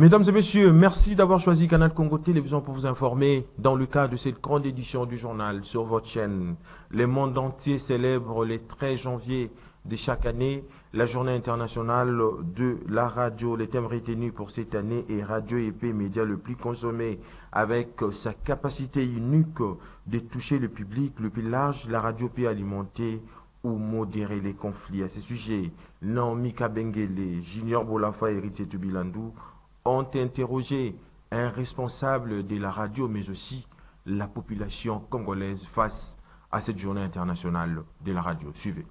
Mesdames et messieurs, merci d'avoir choisi Canal Congo Télévision pour vous informer dans le cadre de cette grande édition du journal sur votre chaîne. Le monde entier célèbre le 13 janvier de chaque année la journée internationale de la radio. Le thème retenu pour cette année est Radio Épée, média le plus consommé. Avec sa capacité unique de toucher le public le plus large, la radio peut alimenter ou modérer les conflits. À ce sujet, Naomi Kabengele, Junior Bolafa et Héritier Tubilandou ont interrogé un responsable de la radio, mais aussi la population congolaise face à cette journée internationale de la radio. Suivez.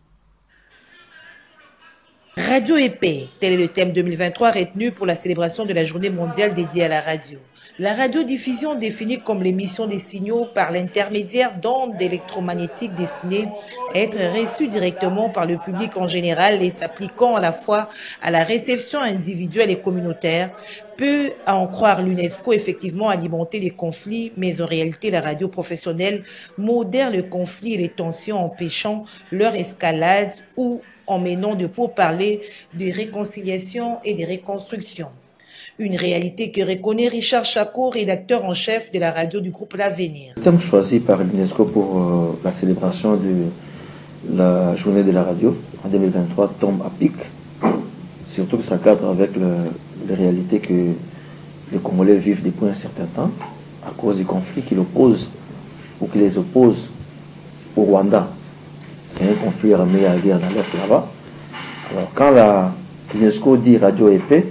Radio Épée, tel est le thème 2023 retenu pour la célébration de la journée mondiale dédiée à la radio. La radiodiffusion définie comme l'émission des signaux par l'intermédiaire d'ondes électromagnétiques destinées à être reçues directement par le public en général et s'appliquant à la fois à la réception individuelle et communautaire, peut, à en croire l'UNESCO, effectivement alimenter les conflits, mais en réalité la radio professionnelle modère le conflit et les tensions empêchant leur escalade ou en menant de pourparlers de réconciliation et de reconstruction. Une réalité que reconnaît Richard Chako, rédacteur en chef de la radio du groupe L'Avenir. Le thème choisi par l'UNESCO pour la célébration de la journée de la radio en 2023 tombe à pic, surtout que ça cadre avec les réalités que les Congolais vivent depuis un certain temps à cause du conflit qui l'oppose ou qui les oppose au Rwanda. C'est un conflit armé à la guerre dans l'Est là-bas. Alors quand l'UNESCO dit Radio Épée,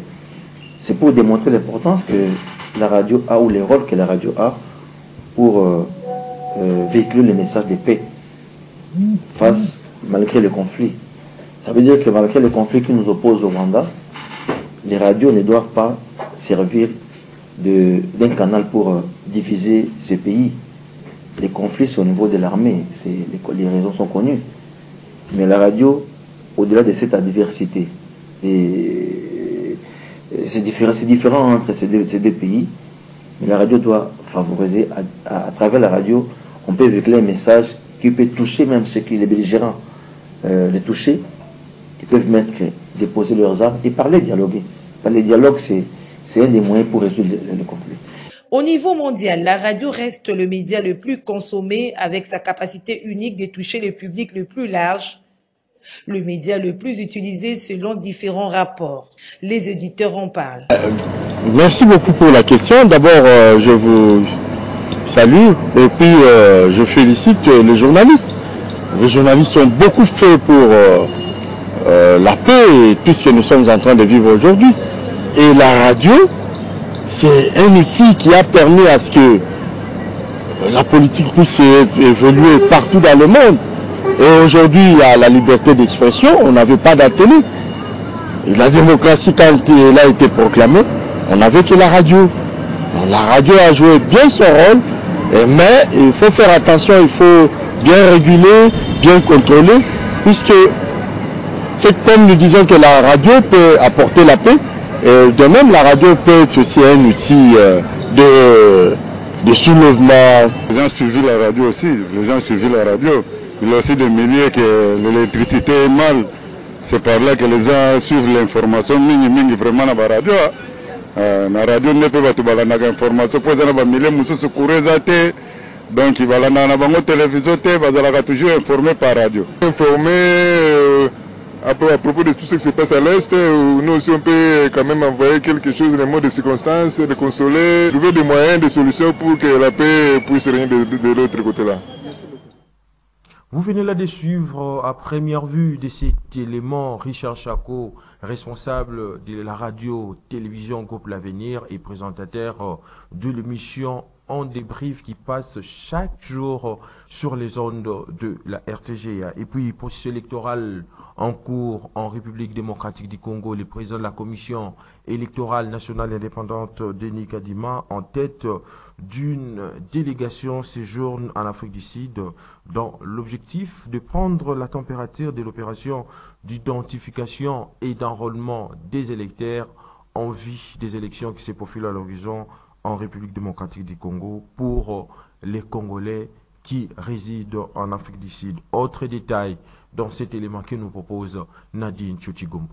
c'est pour démontrer l'importance que la radio a ou les rôles que la radio a pour véhiculer le message de paix malgré le conflit. Ça veut dire que malgré le conflit qui nous oppose au Rwanda, les radios ne doivent pas servir d'un canal pour diffuser ce pays. Les conflits, c'est au niveau de l'armée, les raisons sont connues. Mais la radio, au-delà de cette adversité, c'est différent entre ces deux pays, mais la radio doit favoriser, à travers la radio, on peut véhiculer un message qui peut toucher même ceux qui, les belligérants, les toucher, ils peuvent déposer leurs armes et parler, dialoguer. Le dialogue, c'est un des moyens pour résoudre le conflit. Au niveau mondial, la radio reste le média le plus consommé avec sa capacité unique de toucher le public le plus large, le média le plus utilisé selon différents rapports. Les auditeurs en parlent. Merci beaucoup pour la question. D'abord, je vous salue et puis je félicite les journalistes. Les journalistes ont beaucoup fait pour la paix et tout ce que nous sommes en train de vivre aujourd'hui. Et la radio, c'est un outil qui a permis à ce que la politique puisse évoluer partout dans le monde. Et aujourd'hui, il y a la liberté d'expression, on n'avait pas d'antenne. La démocratie, quand elle a été proclamée, on n'avait que la radio. Donc, la radio a joué bien son rôle, mais il faut faire attention, il faut bien réguler, bien contrôler, puisque c'est comme nous disons que la radio peut apporter la paix, et de même la radio peut être aussi un outil de soulèvement. Les gens suivent la radio aussi, les gens suivent la radio. Il y a aussi des milieux que l'électricité est mal. C'est par là que les gens suivent l'information mingi vraiment dans la radio. La radio ne peut pas tout balader l'information. Pour les milieux, nous sommes courés. Donc, ils vont dans la télévision, ils vont toujours informer par radio. Informer à propos de tout ce qui se passe à l'Est, nous aussi on peut quand même envoyer quelque chose, des mots de circonstances, de consoler, trouver des moyens, des solutions pour que la paix puisse régner de l'autre côté-là. Vous venez là de suivre à première vue de cet élément Richard Chako, responsable de la radio-télévision Groupe L'Avenir et présentateur de l'émission En Débrief qui passe chaque jour sur les ondes de la RTGA. Et puis, processus électoral en cours en République démocratique du Congo, le président de la commission électorale nationale indépendante, Denis Kadima, en tête d'une délégation séjourne en Afrique du Sud dans l'objectif de prendre la température de l'opération d'identification et d'enrôlement des électeurs en vue des élections qui se profilent à l'horizon en République démocratique du Congo pour les Congolais qui résident en Afrique du Sud. Autre détail dans cet élément que nous propose Nadine Tchouchigombo.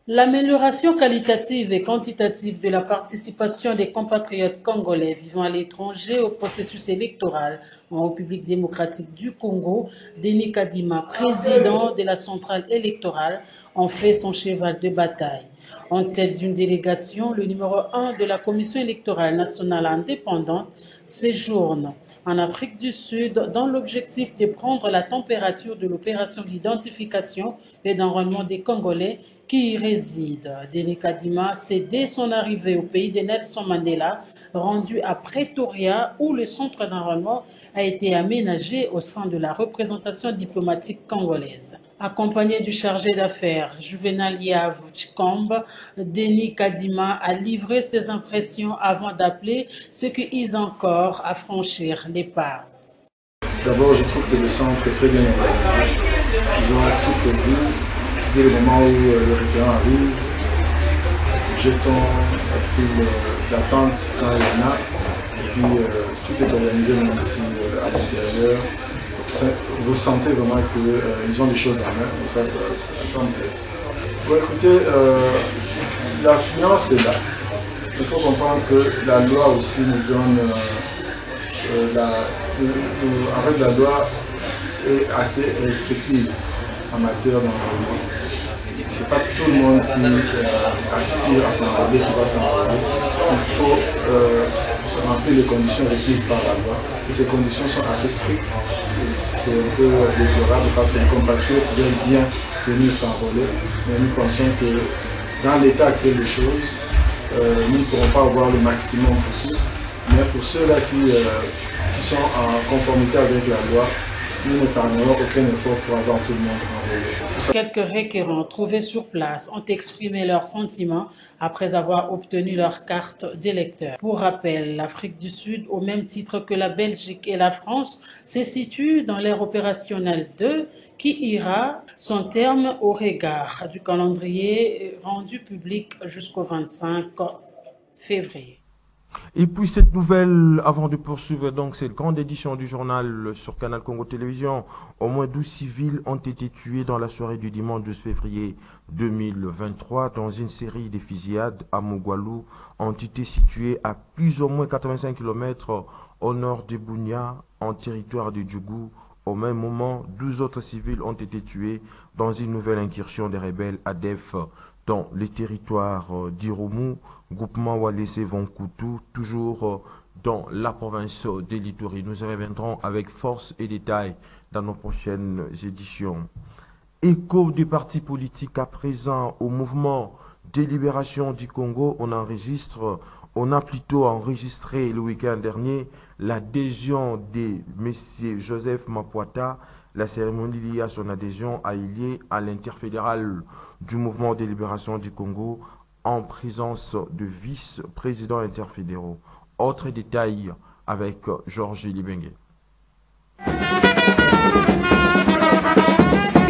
L'amélioration qualitative et quantitative de la participation des compatriotes congolais vivant à l'étranger au processus électoral en République démocratique du Congo, Denis Kadima, président de la centrale électorale, en fait son cheval de bataille. En tête d'une délégation, le numéro 1 de la Commission électorale nationale indépendante séjourne en Afrique du Sud dans l'objectif de prendre la température de l'opération d'identification et d'enrôlement des Congolais qui y résident. Denis Kadima, c'est dès son arrivée au pays de Nelson Mandela, rendu à Pretoria, où le centre d'enrôlement a été aménagé au sein de la représentation diplomatique congolaise. Accompagné du chargé d'affaires Juvenal Yav Chikombe, Denis Kadima a livré ses impressions avant d'appeler ceux qui osent encore à franchir les pas. D'abord, je trouve que le centre est très bien organisé. Ils ont tout prévu. Dès le moment où le récurrent arrive, jetons la file d'attente quand il y en a. Et puis, tout est organisé même ici à l'intérieur. Vous sentez vraiment qu'ils ont des choses à main, et ça me plaît. Bon, écoutez, la finance est là. Il faut comprendre que la loi aussi nous donne... en fait, la loi est assez restrictive en matière d'enrôlement. Ce n'est pas tout le monde qui aspire à s'enrôler qui va s'enrôler. Il faut remplir les conditions requises par la loi. Et ces conditions sont assez strictes. C'est un peu déplorable parce que les compatriotes veulent bien venir s'enrôler, mais nous pensons que dans l'état actuel des choses, nous ne pourrons pas avoir le maximum possible. Mais pour ceux-là qui sont en conformité avec la loi, nous n'épargnerons aucun effort pour avoir tout le monde enrôlé. Quelques requérants trouvés sur place ont exprimé leurs sentiments après avoir obtenu leur carte d'électeur. Pour rappel, l'Afrique du Sud, au même titre que la Belgique et la France, se situe dans l'ère opérationnelle 2 qui ira son terme au regard du calendrier rendu public jusqu'au 25 février. Et puis cette nouvelle, avant de poursuivre donc cette grande édition du journal sur Canal Congo Télévision, au moins 12 civils ont été tués dans la soirée du dimanche 12 février 2023 dans une série de fusillades à Mugwalu, entité située à plus ou moins 85 km au nord de Bunia, en territoire de Djougou. Au même moment, 12 autres civils ont été tués dans une nouvelle incursion des rebelles ADF dans les territoires d'Irumu, groupement Walese Vonkoutou, toujours dans la province de l'Ituri. Nous y reviendrons avec force et détails dans nos prochaines éditions. Écho des partis politiques à présent au mouvement de libération du Congo, on a plutôt enregistré le week-end dernier l'adhésion de M. Joseph Mapouata. La cérémonie liée à son adhésion a eu lieu à l'interfédéral du mouvement de libération du Congo en présence de vice-présidents interfédéraux. Autre détail avec Georges Libengue.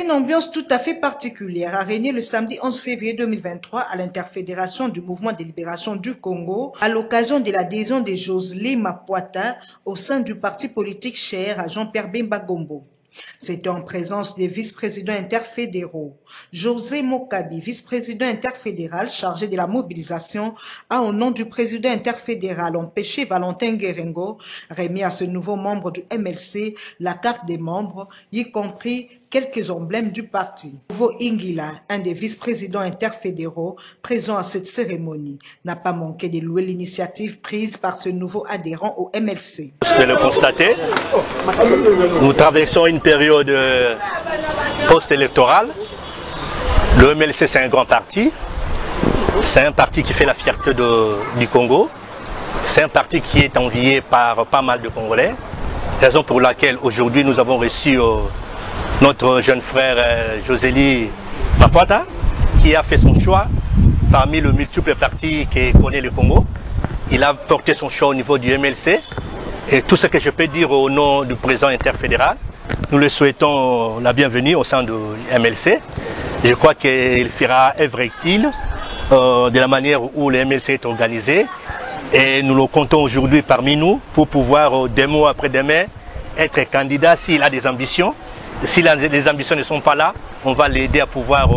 Une ambiance tout à fait particulière a régné le samedi 11 février 2023 à l'interfédération du mouvement de libération du Congo à l'occasion de l'adhésion de Josely Mapouata au sein du parti politique cher à Jean-Pierre Bemba Gombo. C'était en présence des vice-présidents interfédéraux. José Mokabi, vice-président interfédéral chargé de la mobilisation, a au nom du président interfédéral empêché Valentin Guérengo, remis à ce nouveau membre du MLC la carte des membres, y compris quelques emblèmes du parti. Nouveau Ingila, un des vice-présidents interfédéraux présents à cette cérémonie, n'a pas manqué de louer l'initiative prise par ce nouveau adhérent au MLC. Je peux le constater, nous traversons une période post-électorale. Le MLC, c'est un grand parti. C'est un parti qui fait la fierté du Congo. C'est un parti qui est envié par pas mal de Congolais. Raison pour laquelle aujourd'hui nous avons reçu notre jeune frère Josely Mapouata, qui a fait son choix parmi les multiples partis que connaît le Congo. Il a porté son choix au niveau du MLC. Et tout ce que je peux dire au nom du président interfédéral, nous le souhaitons la bienvenue au sein du MLC. Je crois qu'il fera œuvre utile de la manière où le MLC est organisé. Et nous le comptons aujourd'hui parmi nous pour pouvoir, demain après demain, être candidat s'il a des ambitions. Si les ambitions ne sont pas là, on va l'aider à pouvoir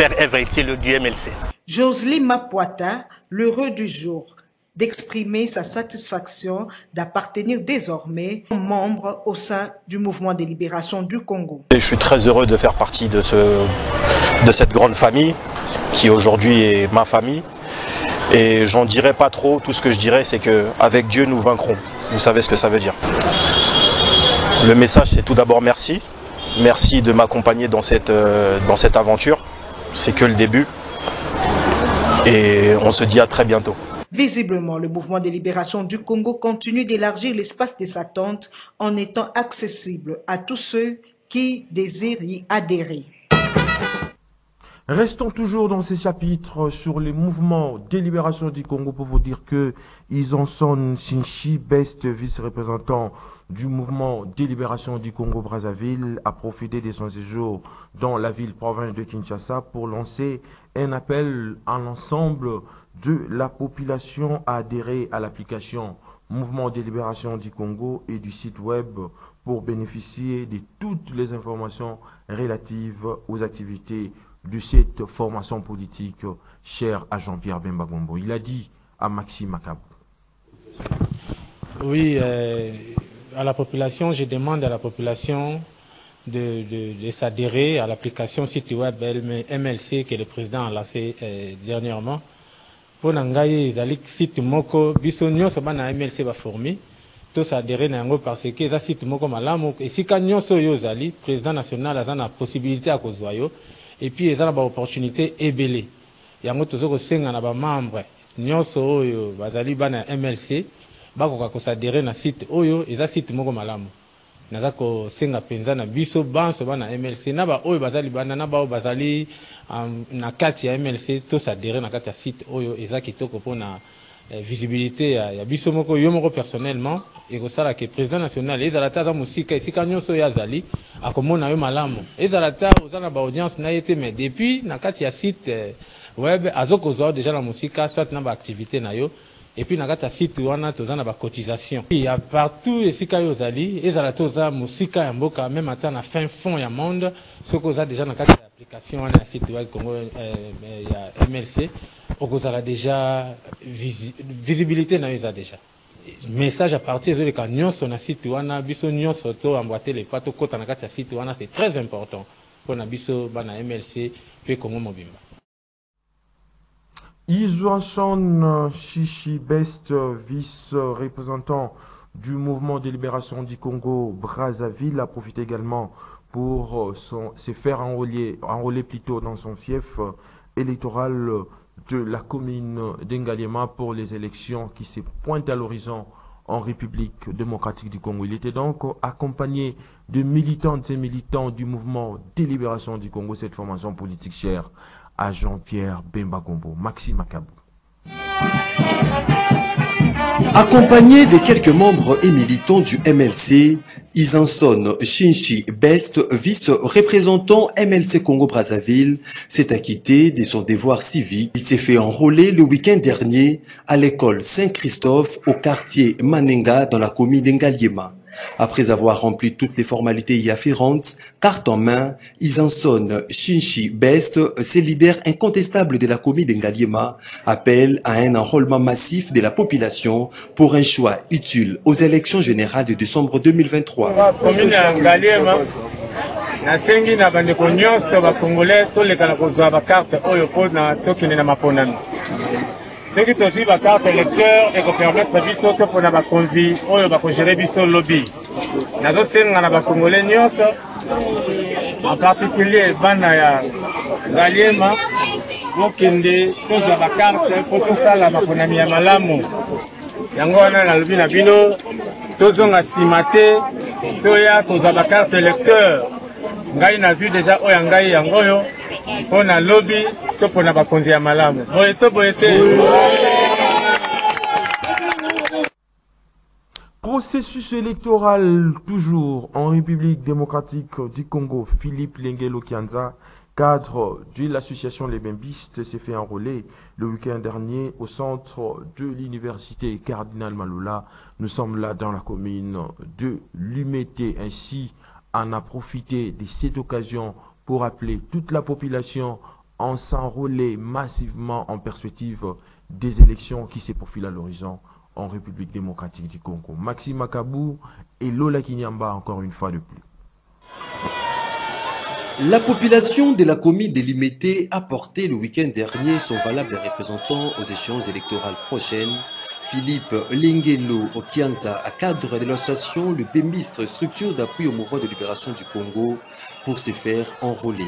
faire œuvre utile du MLC. Josely Mapoita, l'heureux du jour, d'exprimer sa satisfaction d'appartenir désormais membre au sein du mouvement de libération du Congo. Je suis très heureux de faire partie de cette grande famille qui aujourd'hui est ma famille. Et j'en dirai pas trop, tout ce que je dirais c'est qu'avec Dieu nous vaincrons. Vous savez ce que ça veut dire. Le message c'est tout d'abord merci. Merci de m'accompagner dans cette aventure. C'est que le début. Et on se dit à très bientôt. Visiblement, le mouvement de libération du Congo continue d'élargir l'espace de sa tente en étant accessible à tous ceux qui désirent y adhérer. Restons toujours dans ces chapitres sur les mouvements de libération du Congo pour vous dire que Izanson Shinshi Best, vice-représentant du mouvement de libération du Congo-Brazzaville, a profité de son séjour dans la ville-province de Kinshasa pour lancer un appel à l'ensemble de la population à adhérer à l'application Mouvement de libération du Congo et du site web pour bénéficier de toutes les informations relatives aux activités de cette formation politique chère à Jean-Pierre Bemba Gombo. Il a dit à Maxime Makabou. Oui, à la population, je demande à la population de s'adhérer à l'application site web MLC que le président a lancé dernièrement. Pour n'engager les sites moko, bisogno se bana MLC va former. Tous s'adhérer n'ango parce que les sites moko malamu et si kanyo so yo zali président national a la possibilité à kozwayo. Et puis, ils ont une opportunité ébélée. Il y a des membres nyonso oyo bazali bana MLC bakoka kosadere na site oyo eza site moko malamu naza ko senga penza na biso banso bana MLC na ba oyo bazali bana na ba bazali na kati ya MLC to sadere na kati ya site oyo eza kitoko pona visibilité ya biso moko yo moko personnellement et ko sala que président national ezalata za musika esika nyonso ya zali akomona yo malamu ezalata ozana ba audience na yete mais depuis na kati ya site web azokozwa déjà la musika soit na ba activité na yo et puis na kati ya site wana tozana ba cotisation il y a partout esika yo zali ezalata za musika ya mboka même ata na fin fond ya monde soko za déjà na kati ya application wana ya site web Congo ya MLC okozala déjà visibilité na yo déjà message à partir de quand nyonso na site wana biso nyonso to emboîter les pas to kota na kati ya site wana c'est très important pour na biso bana MLC pe Congo mobimba. Izwanson Shishi Best, vice-représentant du mouvement de libération du Congo Brazzaville, a profité également pour se faire enrôler plutôt dans son fief électoral de la commune d'Engaliema pour les élections qui se pointent à l'horizon en République démocratique du Congo. Il était donc accompagné de militantes et militants du mouvement de libération du Congo, cette formation politique chère à Jean-Pierre Bemba Gombo. Maxime Makabou. Accompagné de quelques membres et militants du MLC, Izanson Shinshi Best, vice-représentant MLC Congo-Brazzaville, s'est acquitté de son devoir civique. Il s'est fait enrôler le week-end dernier à l'école Saint-Christophe au quartier Manenga dans la commune d'Engaliema. Après avoir rempli toutes les formalités y afférentes, carte en main, Izanson Shinshi Best, ces leaders incontestables de la commune d'Engaliema, appellent à un enrôlement massif de la population pour un choix utile aux élections générales de décembre 2023. Ce qui est aussi ma carte électeur et qui permet de biso que pour na konzi oyo ba gérer biso lobby. Nazo senga na ba congolais nyonso en particulier bana ya Ngaliema bokende toza ba carte pour tout ça la makonami ya malamu. Yango wana na lobi na bino tozonga simate toya toza ba carte électeur. Ngai na vu déjà oya ngai yango yo on a lobby to pona ba konzi ya malamu. Processus électoral toujours en République démocratique du Congo. Philippe Lengelo Kianza, cadre de l'association Les Bembistes, s'est fait enrôler le week-end dernier au centre de l'université Cardinal Maloula. Nous sommes là dans la commune de Lumété. Ainsi, on a profité de cette occasion pour appeler toute la population en s'enrôler massivement en perspective des élections qui se profilent à l'horizon en République démocratique du Congo. Maxime Makabou et Lola Kinyamba encore une fois de plus. La population de la commune de Limete a porté le week-end dernier son valable représentant aux échéances électorales prochaines, Philippe Lengelo Okianza, à cadre de l'association Le Bémistre, structure d'appui au mouvement de libération du Congo, pour se faire enrôler.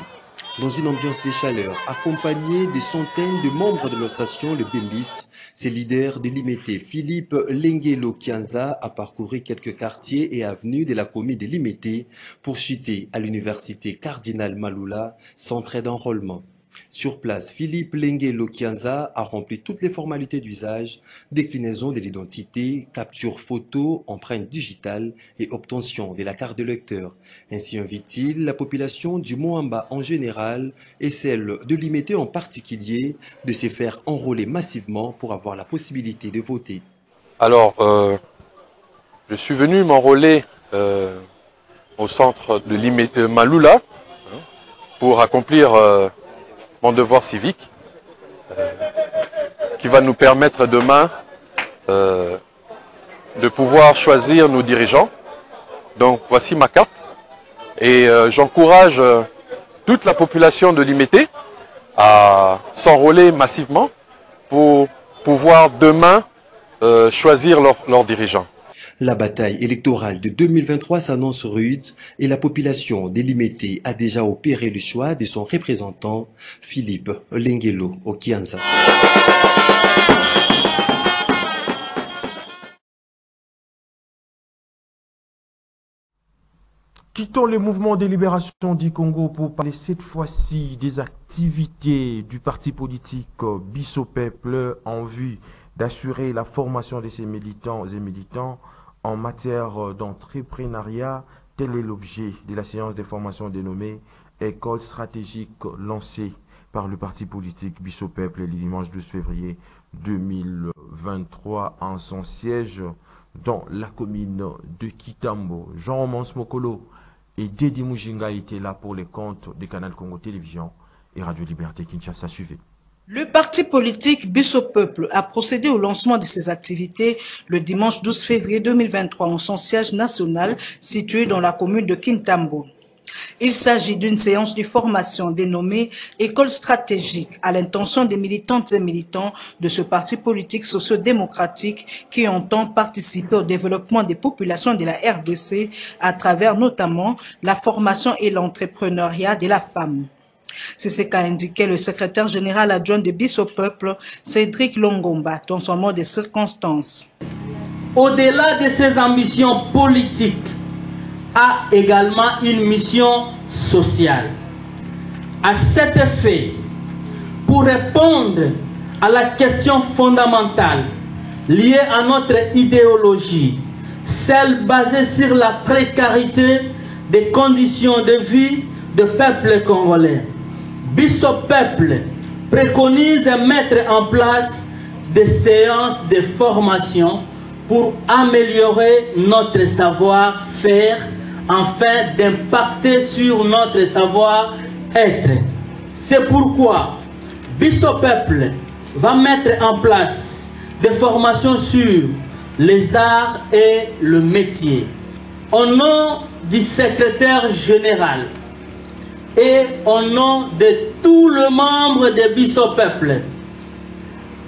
Dans une ambiance de chaleur, accompagné de centaines de membres de l'association Le Bémistre, ses leaders de Limete, Philippe Lengelo Okianza, a parcouru quelques quartiers et avenues de la commune de Limete pour chuter à l'université Cardinal Malula, centre d'enrôlement. Sur place, Philippe Lengelo Okianza a rempli toutes les formalités d'usage, déclinaison de l'identité, capture photo, empreinte digitale et obtention de la carte de lecteur. Ainsi invite-t-il la population du Moamba en général et celle de Limete en particulier de se faire enrôler massivement pour avoir la possibilité de voter. Alors, je suis venu m'enrôler au centre de Limete, Malula pour accomplir mon devoir civique qui va nous permettre demain de pouvoir choisir nos dirigeants. Donc voici ma carte et j'encourage toute la population de Limete à s'enrôler massivement pour pouvoir demain choisir leurs dirigeants. La bataille électorale de 2023 s'annonce rude et la population de Limete a déjà opéré le choix de son représentant, Philippe Lengelo Okianza. Quittons le mouvement de libération du Congo pour parler cette fois-ci des activités du parti politique Biso Peuple en vue d'assurer la formation de ses militants et militants en matière d'entrepreneuriat. Tel est l'objet de la séance de formation dénommée École stratégique lancée par le parti politique Biso Peuple le dimanche 12 février 2023 en son siège dans la commune de Kitambo. Jean-Romans Mokolo et Dédi Mujinga étaient là pour les comptes des canaux Congo Télévision et Radio Liberté Kinshasa. Suivez. Le parti politique Biso Peuple a procédé au lancement de ses activités le dimanche 12 février 2023 en son siège national situé dans la commune de Kintambo. Il s'agit d'une séance de formation dénommée École stratégique à l'intention des militantes et militants de ce parti politique socio-démocratique qui entend participer au développement des populations de la RDC à travers notamment la formation et l'entrepreneuriat de la femme. C'est ce qu'a indiqué le secrétaire général adjoint de Biso Peuple, Cédric Longomba, dans son mot de circonstance. Au-delà de ses ambitions politiques, a également une mission sociale. À cet effet, pour répondre à la question fondamentale liée à notre idéologie, celle basée sur la précarité des conditions de vie du peuple congolais, Biso Peuple préconise de mettre en place des séances de formation pour améliorer notre savoir-faire afin d'impacter sur notre savoir-être. C'est pourquoi Biso Peuple va mettre en place des formations sur les arts et le métier. Au nom du secrétaire général et au nom de tout le membre de Biso Peuple,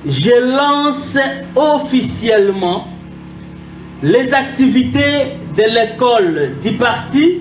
je lance officiellement les activités de l'école du parti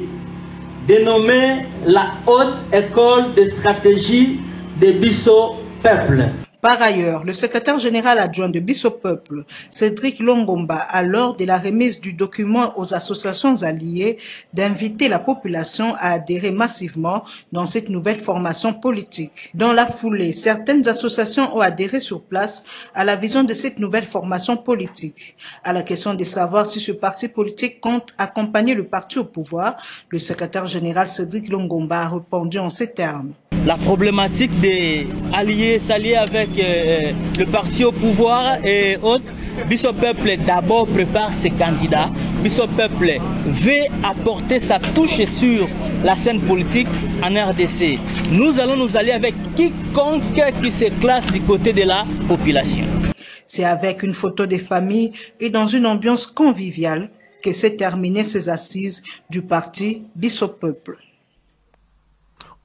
dénommée la Haute École de Stratégie de Biso Peuple. Par ailleurs, le secrétaire général adjoint de Biso Peuple, Cédric Longomba, a lors de la remise du document aux associations alliées, d'inviter la population à adhérer massivement dans cette nouvelle formation politique. Dans la foulée, certaines associations ont adhéré sur place à la vision de cette nouvelle formation politique. À la question de savoir si ce parti politique compte accompagner le parti au pouvoir, le secrétaire général Cédric Longomba a répondu en ces termes. La problématique des alliés, s'allier avec le parti au pouvoir et autres. Biso peuple d'abord prépare ses candidats. Biso peuple veut apporter sa touche sur la scène politique en RDC. Nous allons nous allier avec quiconque qui se classe du côté de la population. C'est avec une photo des familles et dans une ambiance conviviale que s'est terminé ces assises du parti Biso Peuple.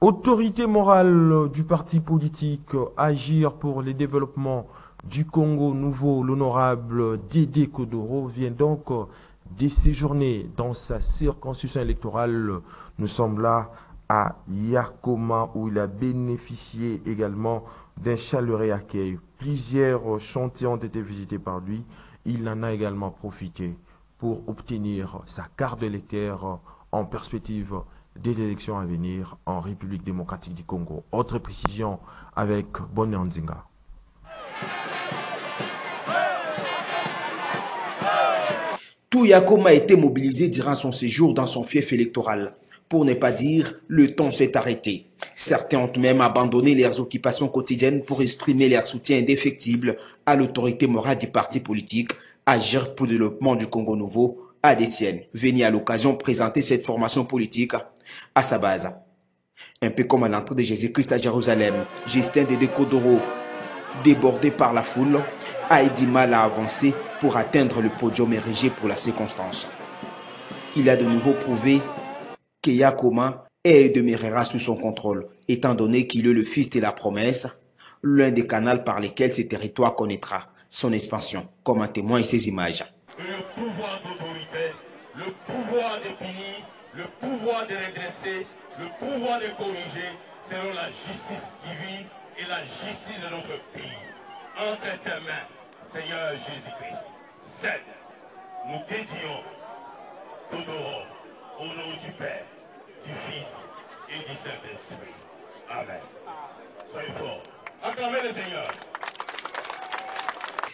Autorité morale du parti politique Agir pour le développement du Congo nouveau, l'honorable Dédé Kodoro vient donc de séjourner dans sa circonscription électorale. Nous sommes là à Yakoma où il a bénéficié également d'un chaleureux accueil. Plusieurs chantiers ont été visités par lui. Il en a également profité pour obtenir sa carte d'électeur en perspective des élections à venir en République démocratique du Congo. Autre précision avec Bonne Nzinga. Tout Yakoma a été mobilisé durant son séjour dans son fief électoral. Pour ne pas dire, le temps s'est arrêté. Certains ont même abandonné leurs occupations quotidiennes pour exprimer leur soutien indéfectible à l'autorité morale du parti politique Agir pour le développement du Congo nouveau, ADCN, venu à l'occasion présenter cette formation politique à sa base. Un peu comme à l'entrée de Jésus-Christ à Jérusalem, Justin Dédé Kodoro, débordé par la foule, a eu du mal à avancer pour atteindre le podium érigé pour la circonstance. Il a de nouveau prouvé que Yakoma est et demeurera sous son contrôle, étant donné qu'il est le fils de la promesse, l'un des canaux par lesquels ce territoire connaîtra son expansion, comme en témoignent ces images. Le pouvoir d'autorité, le pouvoir de punir, le pouvoir de redresser, le pouvoir de corriger, selon la justice divine et la justice de notre pays. Entre tes mains, Seigneur Jésus-Christ, seul, nous dédions Kodoro au nom du Père, du Fils et du Saint-Esprit. Amen. Soyez forts. Acclamez le Seigneur.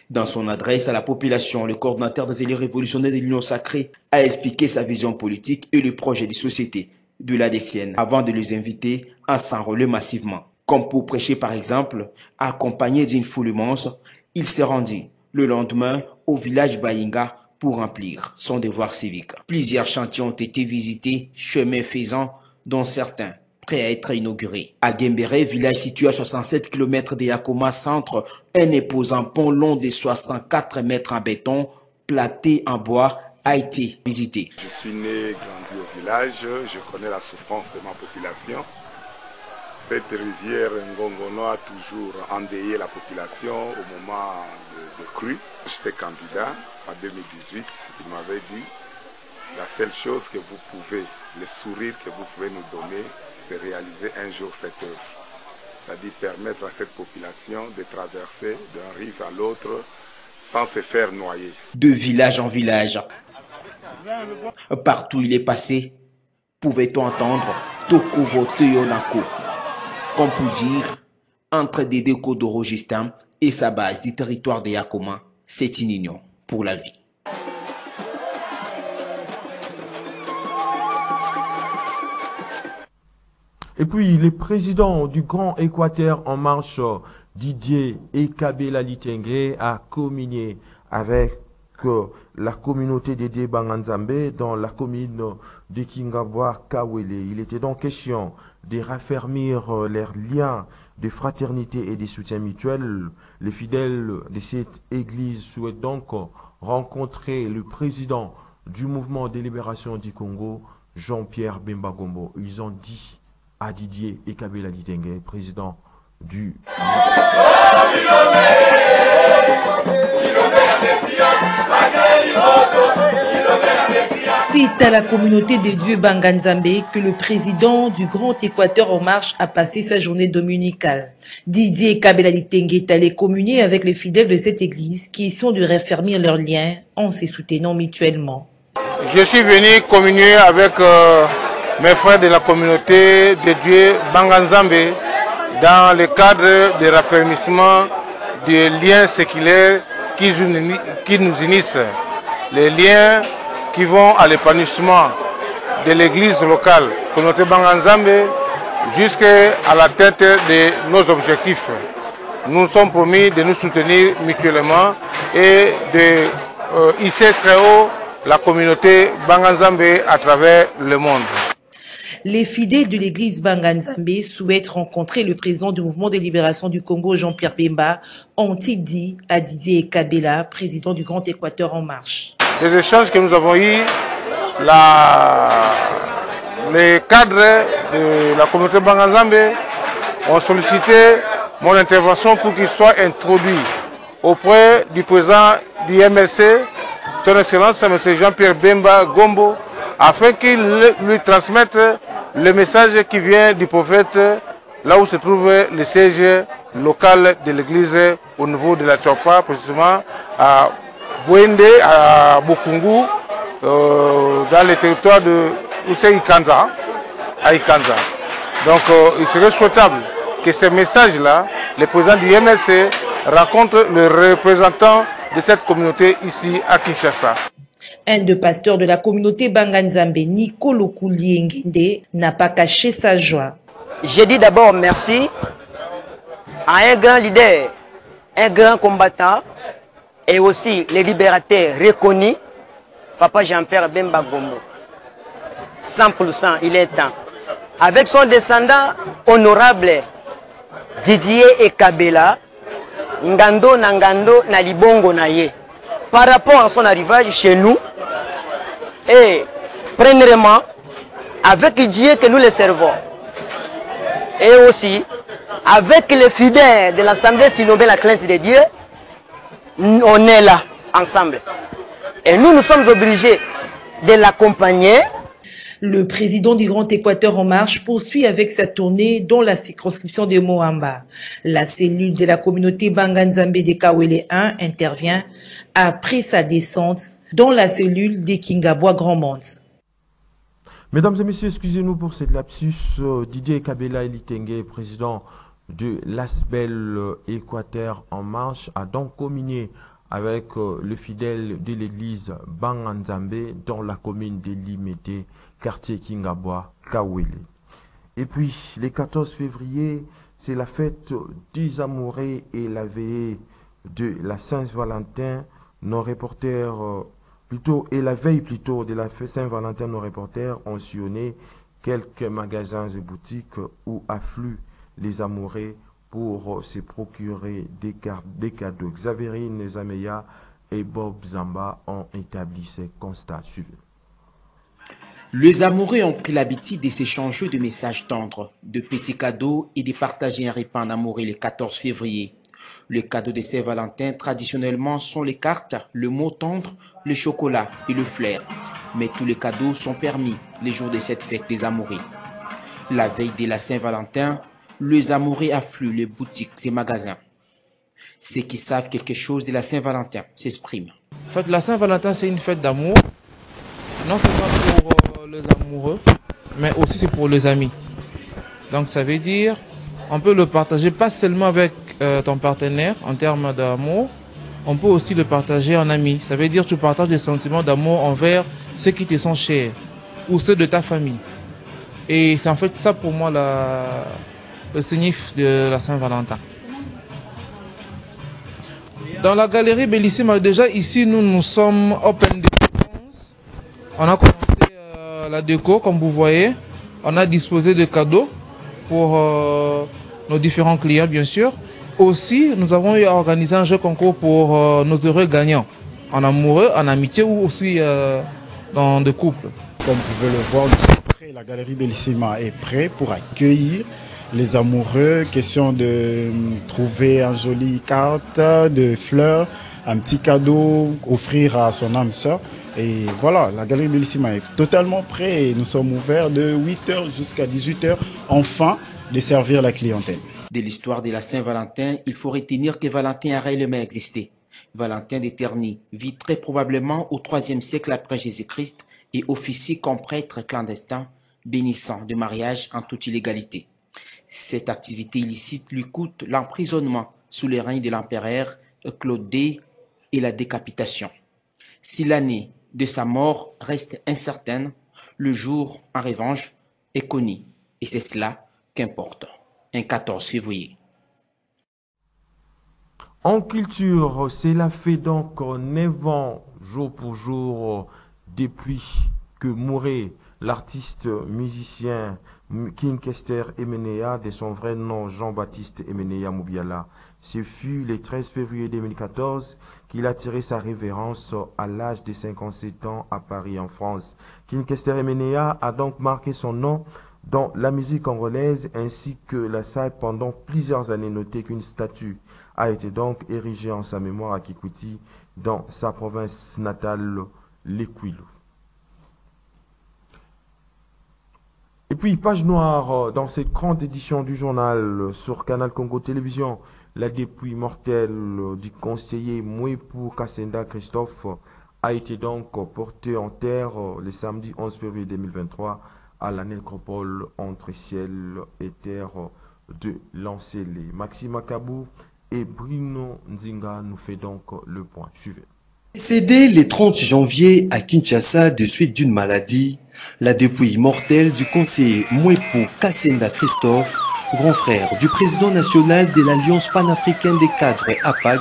Dans son adresse à la population, le coordinateur des élus révolutionnaires de l'Union sacrée a expliqué sa vision politique et le projet de société de l'ADCN avant de les inviter à s'enrôler massivement. Comme pour prêcher par exemple, accompagné d'une foule immense, il s'est rendu le lendemain au village Bayinga pour remplir son devoir civique. Plusieurs chantiers ont été visités, chemin faisant, dont certains prêts à être inaugurés. À Gembere, village situé à 67 km de Yakoma centre, un imposant pont long de 64 mètres en béton, platé en bois, a été visité. Je suis né, grandi au village, je connais la souffrance de ma population. Cette rivière Ngongono a toujours endeuillé la population au moment de crue. J'étais candidat en 2018, il m'avait dit la seule chose que vous pouvez, le sourire que vous pouvez nous donner, c'est réaliser un jour cette œuvre. C'est-à-dire permettre à cette population de traverser d'un rive à l'autre sans se faire noyer. De village en village, partout il est passé, pouvait-on entendre Toko Voteyo Nako. Comme pour dire, entre Dédé Kodoro Justin et sa base du territoire de Yakoma, c'est une union pour la vie. Et puis, le président du Grand Équateur en marche, Didier Ekabela Litenge, a communié avec la communauté Dédé Banganzambé dans la commune de Kingabwa Kawele. Il était donc question de raffermir leurs liens de fraternité et de soutien mutuel. Les fidèles de cette église souhaitent donc rencontrer le président du mouvement de libération du Congo, Jean-Pierre Bemba Gombo. Ils ont dit à Didier Ekabela Litenge, président du... C'est à la communauté des dieux Banganzambé que le président du Grand Équateur en marche a passé sa journée dominicale. Didier Ekabela Litenge est allé communier avec les fidèles de cette église qui sont de raffermir leurs liens en se soutenant mutuellement. Je suis venu communier avec mes frères de la communauté des dieux Banganzambé dans le cadre du raffermissement des liens séculaires qui nous unissent. Les liens qui vont à l'épanouissement de l'église locale, communauté Banganzambé, jusqu'à la tête de nos objectifs. nous sommes promis de nous soutenir mutuellement et de hisser très haut la communauté Banganzambe à travers le monde. Les fidèles de l'église Banganzambe souhaitent rencontrer le président du mouvement de libération du Congo, Jean-Pierre Bemba, ont-ils dit à Didier Kabila, président du Grand Équateur en marche. Les échanges que nous avons eus, les cadres de la communauté Banganzambe ont sollicité mon intervention pour qu'il soit introduit auprès du président du MLC, son Excellence M. Jean-Pierre Bemba Gombo, afin qu'il lui transmette le message qui vient du prophète, là où se trouve le siège local de l'église au niveau de la Tchopa, précisément à Bouende, à Bokungu, dans le territoire de Ikanza, à Ikanza. Donc il serait souhaitable que ce message-là, le président du MLC rencontre le représentant de cette communauté ici à Kinshasa. Un des pasteurs de la communauté Banganzambe, Nicolo Kouliengende, n'a pas caché sa joie. Je dis d'abord merci à un grand leader, un grand combattant et aussi les libérateurs reconnus, Papa Jean-Pierre Bemba Gombo. 100%, il est temps. Avec son descendant honorable Didier et Kabila, Ngando Nangando Nalibongo Naye. Par rapport à son arrivage chez nous, et premièrement, avec Dieu que nous le servons, et aussi avec les fidèles de l'Assemblée Sinobé, la crainte de Dieu, on est là, ensemble. Et nous sommes obligés de l'accompagner. Le président du Grand Équateur en marche poursuit avec sa tournée dans la circonscription de Moamba. La cellule de la communauté Banganzambe de Kawele 1 intervient après sa descente dans la cellule des Kingabois Grand Monde. Mesdames et messieurs, excusez-nous pour cette lapsus. Didier Kabila Elitenge, président de l'ASBEL Équateur en marche, a donc communié avec le fidèle de l'église Banganzambe dans la commune de Limete, quartier Kingabois, Kawele. Et puis, le 14 février, c'est la fête des amoureux et la veille de la Saint-Valentin. Nos reporters, et la veille plutôt de la fête Saint-Valentin, nos reporters ont sillonné quelques magasins et boutiques où affluent les amoureux pour se procurer des cadeaux. Xaverine Zameya et Bob Zamba ont établi ces constats suivants. Les amoureux ont pris l'habitude de s'échanger de messages tendres, de petits cadeaux et de partager un repas en amoureux le 14 février. Les cadeaux de Saint-Valentin, traditionnellement, sont les cartes, le mot tendre, le chocolat et le flair. Mais tous les cadeaux sont permis les jours de cette fête des amoureux. La veille de la Saint-Valentin, les amoureux affluent les boutiques et magasins. Ceux qui savent quelque chose de la Saint-Valentin s'expriment. En fait, la Saint-Valentin, c'est une fête d'amour. Non seulement pour les amoureux, mais aussi c'est pour les amis. Donc ça veut dire, on peut le partager pas seulement avec ton partenaire en termes d'amour, on peut aussi le partager en ami. Ça veut dire tu partages des sentiments d'amour envers ceux qui te sont chers ou ceux de ta famille. Et c'est en fait ça pour moi le signif de la Saint-Valentin. Dans la galerie Bellissima, déjà ici nous sommes open de vacances. On a commencé la déco comme vous voyez. On a disposé de cadeaux pour nos différents clients bien sûr. Aussi, nous avons organisé un jeu concours pour nos heureux gagnants, en amoureux, en amitié ou aussi dans des couples. Comme vous pouvez le voir, nous sommes prêts, la galerie Bellissima est prête pour accueillir les amoureux. Question de trouver une jolie carte, de fleurs, un petit cadeau, offrir à son âme sœur. Et voilà, la galerie Bellissima est totalement prête et nous sommes ouverts de 8h jusqu'à 18h, enfin, de servir la clientèle. De l'histoire de la Saint-Valentin, il faut retenir que Valentin a réellement existé. Valentin d'Eternie vit très probablement au IIIe siècle après Jésus-Christ et officie comme prêtre clandestin, bénissant de mariage en toute illégalité. Cette activité illicite lui coûte l'emprisonnement sous les règnes de l'empereur Claude D et la décapitation. Si l'année de sa mort reste incertaine, le jour en revanche est connu et c'est cela qu'importe. Un 14 février. En culture, cela fait donc 9 ans, jour pour jour, depuis que mourait l'artiste musicien King Kester Emenea, de son vrai nom Jean-Baptiste Emenea Moubiala. Ce fut le 13 février 2014 qu'il a tiré sa révérence à l'âge de 57 ans à Paris, en France. King Kester Emenea a donc marqué son nom dans la musique congolaise ainsi que la salle pendant plusieurs années. Notez qu'une statue a été donc érigée en sa mémoire à Kikuti, dans sa province natale, l'Ekwilu. Et puis, page noire, dans cette grande édition du journal sur Canal Congo Télévision, la dépouille mortelle du conseiller Mouepou Kassenda Christophe a été donc portée en terre le samedi 11 février 2023 à la nécropole entre ciel et terre de Lancélé. Maxime Akabou et Bruno Nzinga nous fait donc le point. Suivez. Décédé le 30 janvier à Kinshasa de suite d'une maladie, la dépouille mortelle du conseiller Mouepou Kassenda Christophe, grand frère du président national de l'Alliance panafricaine des cadres APAC,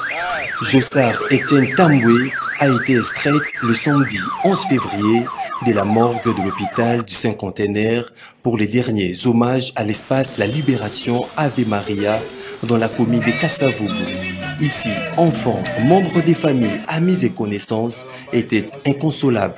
Jossard Etienne Tamboué, a été extraite le samedi 11 février de la morgue de l'hôpital du Cinquantenaire pour les derniers hommages à l'espace La Libération Ave Maria dans la commune de Kassavoubou. Ici, enfants, membres des familles, amis et connaissances étaient inconsolables.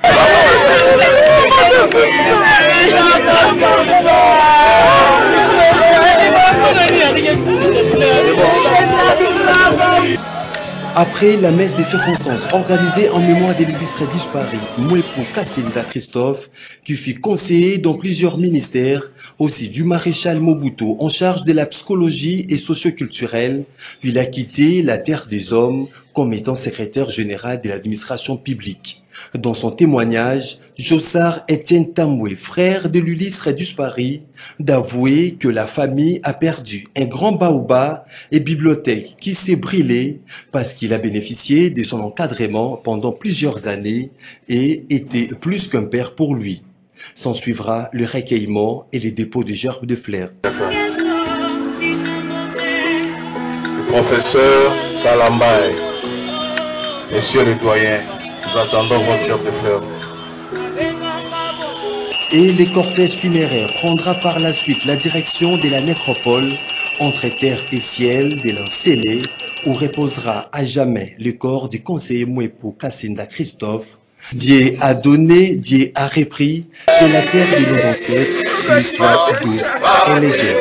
Après la messe des circonstances organisée en mémoire de l'illustre disparu Mouepou Kassenda Christophe, qui fut conseiller dans plusieurs ministères, aussi du maréchal Mobutu en charge de la psychologie et socioculturelle, puis il a quitté la terre des hommes comme étant secrétaire général de l'administration publique. Dans son témoignage, Jossard Etienne Tamboué, frère de l'illustre disparu, d'avouer que la famille a perdu un grand baobab et bibliothèque qui s'est brûlée parce qu'il a bénéficié de son encadrement pendant plusieurs années et était plus qu'un père pour lui. S'en suivra le recueillement et les dépôts de gerbes de fleurs. Professeur Kalambaye, Monsieur le doyen, nous attendons votre gerbe de fleurs. Et le cortège funéraire prendra par la suite la direction de la nécropole entre terre et ciel de l'Ancélé, où reposera à jamais le corps du conseiller Mouepou Kassenda Christophe. Dieu a donné, Dieu a repris, que la terre de nos ancêtres lui soit douce et légère.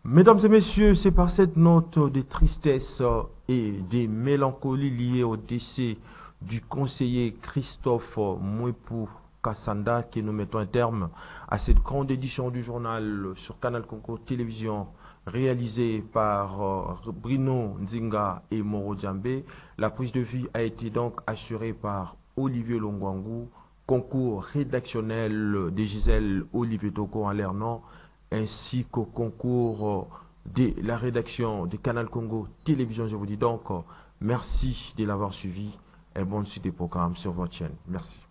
Mesdames et messieurs, c'est par cette note de tristesse et de mélancolie liée au décès du conseiller Christophe Mouepou Kassenda que nous mettons un terme à cette grande édition du journal sur Canal Congo Télévision réalisée par Bruno Nzinga et Moro Djambé. La prise de vie a été donc assurée par Olivier Longwangu, concours rédactionnel de Gisèle Olivier Toko en Lernon, ainsi qu'au concours de la rédaction de Canal Congo Télévision. Je vous dis donc merci de l'avoir suivi et bonne suite des programmes sur votre chaîne. Merci.